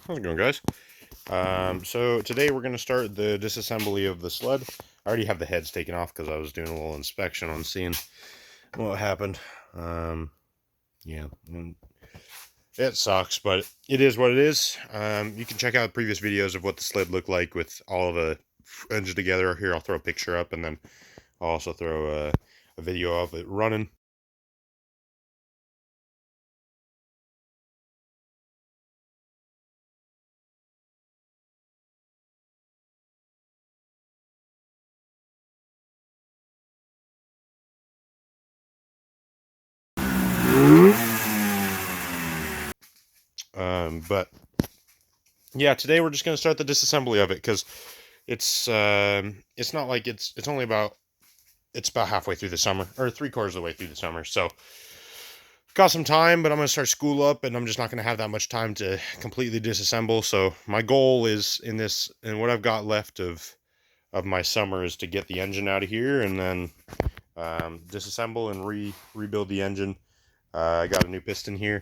How's it going, guys? So today we're going to start the disassembly of the sled. I already have the heads taken off because I was doing a little inspection on seeing what happened. Yeah, it sucks, but it is what it is. You can check out previous videos of what the sled looked like with all of the engine together. Here, I'll throw a picture up, and then I'll also throw a video of it running. But yeah, today we're just going to start the disassembly of it because it's not like it's only about halfway through the summer, or 3/4 of the way through the summer. So got some time, but I'm gonna start school up, and I'm just not gonna have that much time to completely disassemble. So my goal is in this, and what I've got left of my summer is to get the engine out of here and then disassemble and rebuild the engine. I got a new piston here,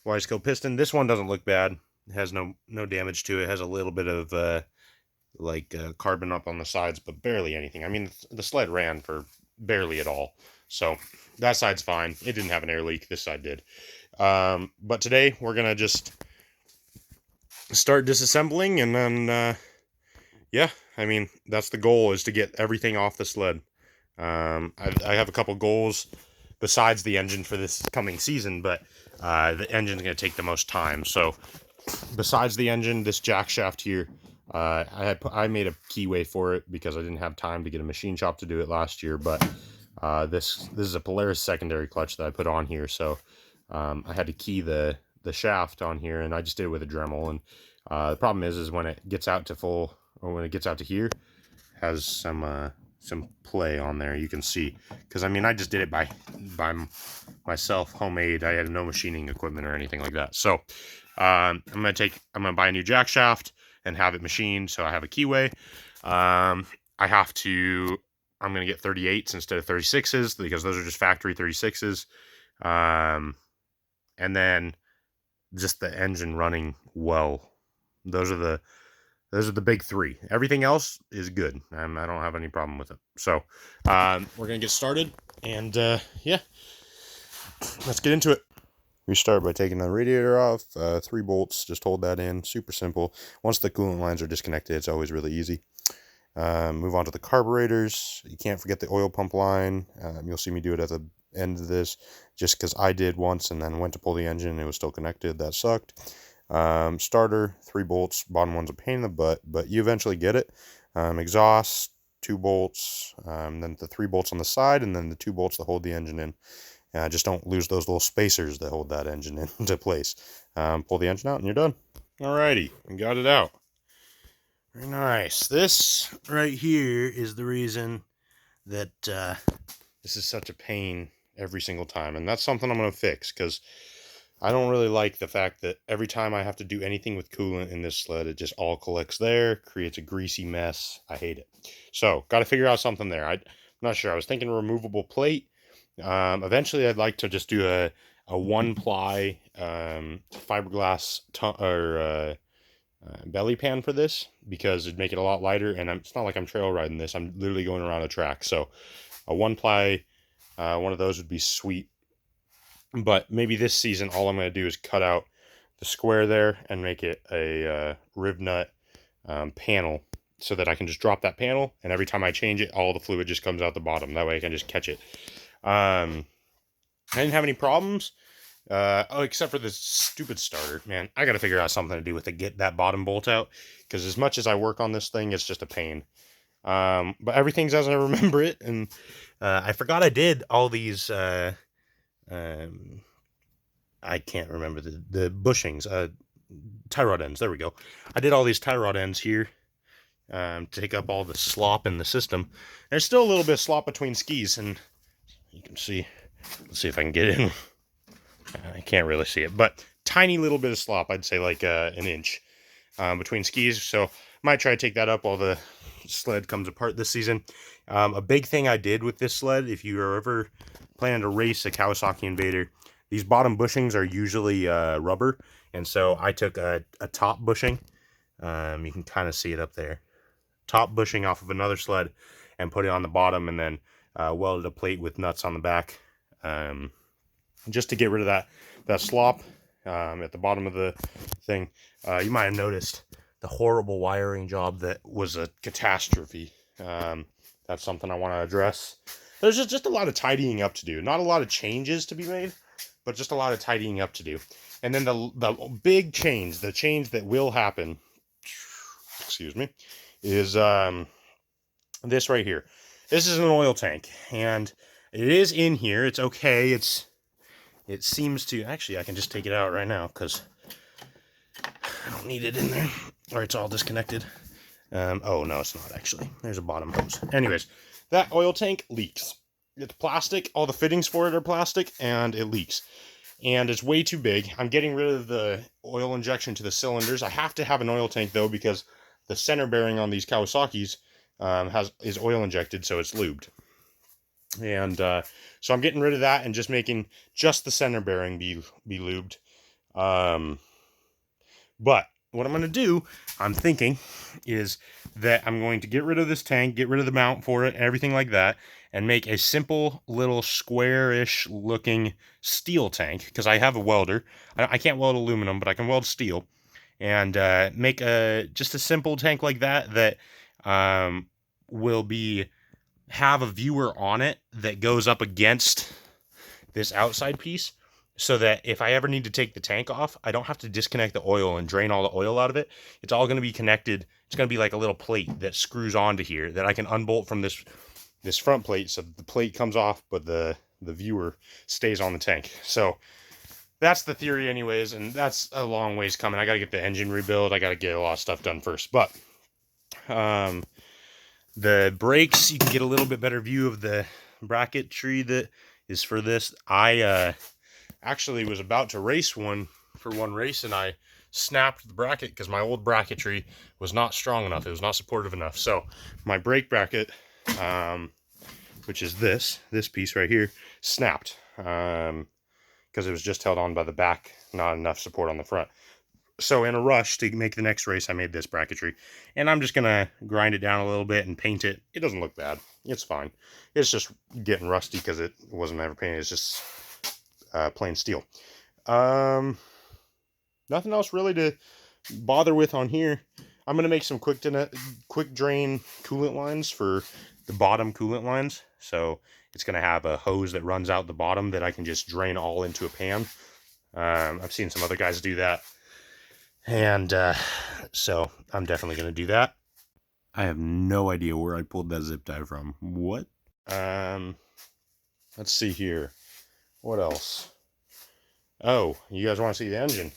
wide scope piston. This one doesn't look bad. It has no damage to it. It has a little bit of carbon up on the sides, but barely anything. I mean, the sled ran for barely at all, so that side's fine. It didn't have an air leak. This side did. But today we're gonna just start disassembling, and then yeah, I mean, that's the goal, is to get everything off the sled. I have a couple goals besides the engine for this coming season, but the engine's gonna take the most time. So besides the engine, this jack shaft here, I made a keyway for it because I didn't have time to get a machine shop to do it last year, but this is a Polaris secondary clutch that I put on here, so I had to key the shaft on here, and I just did it with a Dremel. And the problem is when it gets out to full, or when it gets out to here, has some play on there, you can see, because I mean, I just did it by myself, homemade. I had no machining equipment or anything like that. So I'm gonna buy a new jack shaft and have it machined, so I have a keyway. I'm gonna get 38s instead of 36s because those are just factory 36s. And then just the engine running well. Those are the big three. Everything else is good. I don't have any problem with it. So we're gonna get started, and yeah, let's get into it. We start by taking the radiator off. 3 bolts, just hold that in. Super simple. Once the coolant lines are disconnected, it's always really easy. Move on to the carburetors. You can't forget the oil pump line. You'll see me do it at the end of this, just because I did once and then went to pull the engine and it was still connected. That sucked. Starter, 3 bolts. Bottom one's a pain in the butt, but you eventually get it. Exhaust, 2 bolts. Then the 3 bolts on the side, and then the 2 bolts that hold the engine in. Just don't lose those little spacers that hold that engine into place. Pull the engine out and you're done. Alrighty, we got it out. Very nice. This right here is the reason that this is such a pain every single time. And that's something I'm going to fix, because I don't really like the fact that every time I have to do anything with coolant in this sled, it just all collects there, creates a greasy mess. I hate it. So, got to figure out something there. I'm not sure. I was thinking a removable plate. Eventually, I'd like to just do a 1-ply fiberglass belly pan for this, because it'd make it a lot lighter, and it's not like I'm trail riding this. I'm literally going around a track. So a 1-ply one of those would be sweet. But maybe this season, all I'm going to do is cut out the square there and make it a rib nut panel, so that I can just drop that panel, and every time I change it, all the fluid just comes out the bottom. That way I can just catch it. I didn't have any problems, except for this stupid starter. Man, I gotta figure out something to do with it, get that bottom bolt out, because as much as I work on this thing, it's just a pain. But everything's as I remember it, and I forgot I did all these, I can't remember the bushings, tie rod ends, there we go. I did all these tie rod ends here, to take up all the slop in the system. There's still a little bit of slop between skis, and you can see, let's see if I can get in. I can't really see it, but tiny little bit of slop. I'd say like an inch between skis. So might try to take that up while the sled comes apart this season. A big thing I did with this sled, if you are ever planning to race a Kawasaki Invader, these bottom bushings are usually rubber. And so I took a top bushing. You can kind of see it up there. Top bushing off of another sled and put it on the bottom, and then welded a plate with nuts on the back, just to get rid of that slop at the bottom of the thing. You might have noticed the horrible wiring job that was a catastrophe. That's something I want to address. There's just a lot of tidying up to do. Not a lot of changes to be made, but just a lot of tidying up to do. And then the big change, the change that will happen, excuse me, is this right here. This is an oil tank, and it is in here. It's okay. It seems to, actually, I can just take it out right now because I don't need it in there, or it's all disconnected. Oh, no, it's not, actually. There's a bottom hose. Anyways, that oil tank leaks. It's plastic. All the fittings for it are plastic, and it leaks. And it's way too big. I'm getting rid of the oil injection to the cylinders. I have to have an oil tank, though, because the center bearing on these Kawasaki's is oil injected, so it's lubed. And so I'm getting rid of that and just making just the center bearing be lubed. But what I'm going to do, I'm thinking, is that I'm going to get rid of this tank, get rid of the mount for it, everything like that, and make a simple little square-ish looking steel tank, because I have a welder. I can't weld aluminum, but I can weld steel. And make just a simple tank like that will have a viewer on it that goes up against this outside piece, so that if I ever need to take the tank off, I don't have to disconnect the oil and drain all the oil out of it. It's all going to be connected. It's going to be like a little plate that screws onto here that I can unbolt from this front plate, so the plate comes off, but the viewer stays on the tank. So that's the theory anyways, and that's a long ways coming. I got to get the engine rebuilt. I got to get a lot of stuff done first. But the brakes, you can get a little bit better view of the bracketry that is for this. I actually was about to race one for one race, and I snapped the bracket because my old bracketry was not strong enough. It was not supportive enough. So my brake bracket, which is this piece right here, snapped because it was just held on by the back, not enough support on the front. So in a rush to make the next race, I made this bracketry, and I'm just gonna grind it down a little bit and paint it. It doesn't look bad. It's fine. It's just getting rusty because it wasn't ever painted. It's just plain steel. Nothing else really to bother with on here. I'm gonna make some quick drain coolant lines for the bottom coolant lines. So it's gonna have a hose that runs out the bottom that I can just drain all into a pan. I've seen some other guys do that. And so I'm definitely going to do that. I have no idea where I pulled that zip tie from. What? Let's see here. What else? Oh, you guys want to see the engine?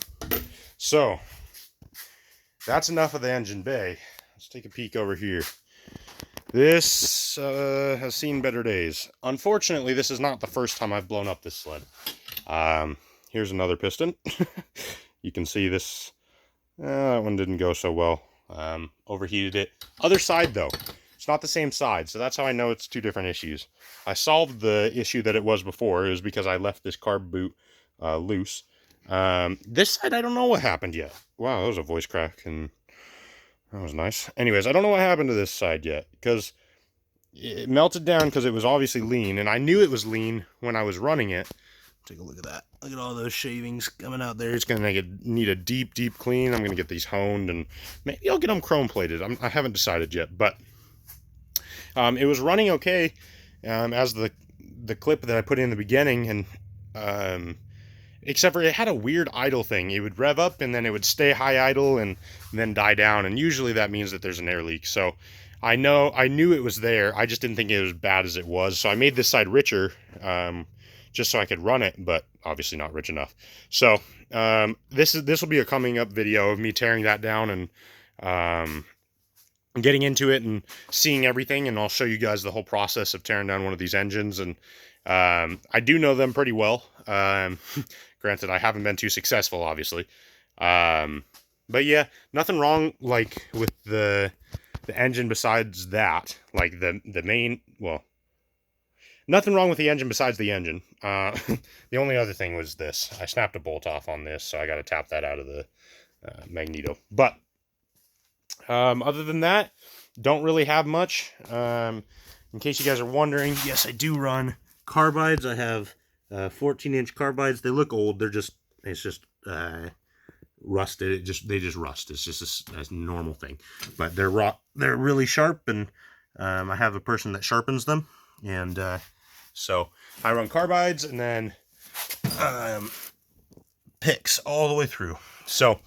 So that's enough of the engine bay. Let's take a peek over here. This has seen better days. Unfortunately, this is not the first time I've blown up this sled. Here's another piston. You can see this. That one didn't go so well. Overheated it. Other side, though. It's not the same side, so that's how I know it's two different issues. I solved the issue that it was before. It was because I left this carb boot loose. This side, I don't know what happened yet. Wow, that was a voice crack, and that was nice. Anyways, I don't know what happened to this side yet, because it melted down because it was obviously lean, and I knew it was lean when I was running it. Take a look at that. Look at all those shavings coming out there. It's going to need a deep clean. I'm going to get these honed, and maybe I'll get them chrome plated. I haven't decided yet, but it was running okay as the clip that I put in the beginning, and except for it had a weird idle thing. It would rev up, and then it would stay high idle and then die down, and usually that means that there's an air leak. So I knew it was there. I just didn't think it was as bad as it was. So I made this side richer, just so I could run it, but obviously not rich enough. So this will be a coming up video of me tearing that down and getting into it and seeing everything, and I'll show you guys the whole process of tearing down one of these engines. And I do know them pretty well. Granted, I haven't been too successful, obviously. But yeah, nothing wrong like with the engine besides that. Like the main, well, Nothing wrong with the engine besides the engine. The only other thing was this. I snapped a bolt off on this, so I got to tap that out of the magneto. But other than that, don't really have much. In case you guys are wondering, yes, I do run carbides. I have 14-inch carbides. They look old. It's just rusted. They just rust. It's just a normal thing. But they're really sharp, and I have a person that sharpens them, and so I run carbides and then picks all the way through. So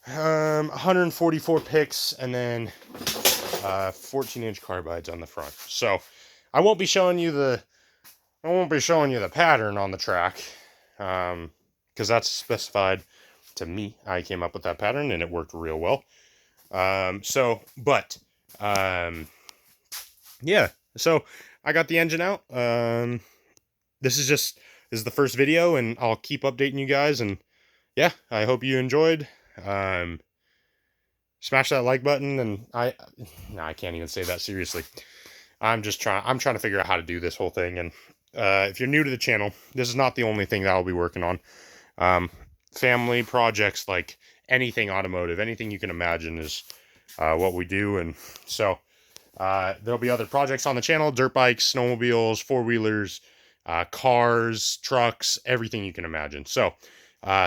144 picks and then 14-inch carbides on the front. So I won't be showing you the pattern on the track, because that's specified to me. I came up with that pattern and it worked real well. Yeah. So I got the engine out. This is the first video, and I'll keep updating you guys. And yeah, I hope you enjoyed. Smash that like button, and I can't even say that seriously. I'm trying to figure out how to do this whole thing. And if you're new to the channel, this is not the only thing that I'll be working on. Family projects, like anything automotive, anything you can imagine is what we do. And so there'll be other projects on the channel: dirt bikes, snowmobiles, four-wheelers, cars, trucks, everything you can imagine. So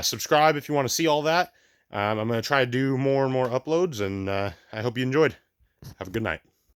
subscribe if you want to see all that. I'm going to try to do more and more uploads, and I hope you enjoyed. Have a good night.